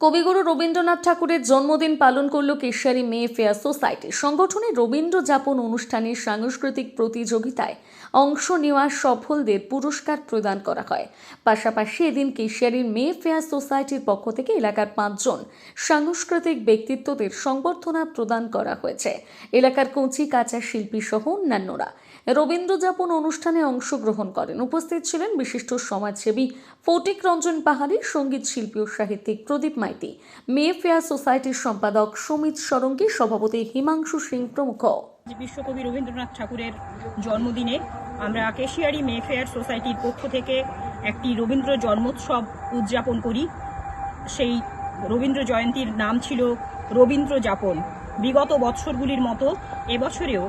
কবিগুরু রবীন্দ্রনাথ ঠাকুরের জন্মদিন পালন করল কেশিয়ারি মেয়ে ফেয়ার সোসাইটি। সংগঠনের রবীন্দ্র যাপন অনুষ্ঠানের সাংস্কৃতিক প্রতিযোগিতায় অংশ নেওয়া সফলদের পুরস্কার প্রদান করা হয়। পাশাপাশি এদিন কেশিয়ারির মেয়ে ফেয়ার সোসাইটির পক্ষ থেকে এলাকার 5 জন সাংস্কৃতিক ব্যক্তিত্বদের সংবর্ধনা প্রদান করা হয়েছে। এলাকার কচি কাঁচা শিল্পী সহ অন্যান্যরা রবীন্দ্র যাপন অনুষ্ঠানে অংশগ্রহণ করেন। উপস্থিত ছিলেন বিশিষ্ট সমাজসেবী ফটিক রঞ্জন পাহাড়ি, সঙ্গীত শিল্পী ও সাহিত্যিক প্রদীপ মাইতি, মেয়ে ফেয়ার সোসাইটির সম্পাদক সমিত সরঙ্গী, সভাপতি হিমাংশু সিং প্রমুখ। বিশ্বকবি রবীন্দ্রনাথ ঠাকুরের জন্মদিনে আমরা কেশিয়ারি মেয়ে ফেয়ার সোসাইটির পক্ষ থেকে একটি রবীন্দ্র জন্মোৎসব উদযাপন করি। সেই রবীন্দ্র জয়ন্তীর নাম ছিল রবীন্দ্র যাপন। বিগত বৎসরগুলির মতো এবছরেও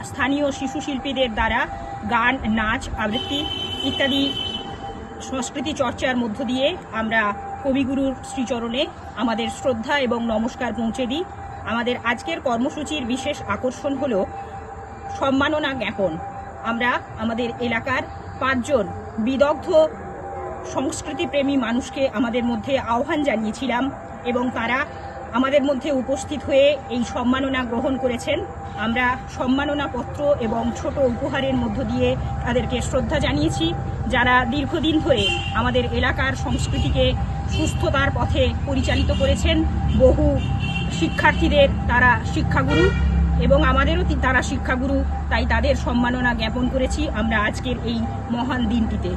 স্থানীয় শিশু শিল্পীদের দ্বারা গান, নাচ, আবৃত্তি ইত্যাদি সংস্কৃতি চর্চার মধ্য দিয়ে আমরা কবিগুরুর শ্রীচরণে আমাদের শ্রদ্ধা এবং নমস্কার পৌঁছে দিই। আমাদের আজকের কর্মসূচির বিশেষ আকর্ষণ হল সম্মাননা জ্ঞাপন। আমরা আমাদের এলাকার 5 জন বিদগ্ধ সংস্কৃতিপ্রেমী মানুষকে আমাদের মধ্যে আহ্বান জানিয়েছিলাম এবং তারা আমাদের মধ্যে উপস্থিত হয়ে এই সম্মাননা গ্রহণ করেছেন। আমরা সম্মাননা পত্র এবং ছোট উপহারের মধ্য দিয়ে তাদেরকে শ্রদ্ধা জানিয়েছি, যারা দীর্ঘদিন ধরে আমাদের এলাকার সংস্কৃতিকে সুস্থতার পথে পরিচালিত করেছেন। বহু শিক্ষার্থীদের তারা শিক্ষাগুরু এবং আমাদেরও তারা শিক্ষাগুরু, তাই তাদের সম্মাননা জ্ঞাপন করেছি আমরা আজকের এই মহান দিনটিতে।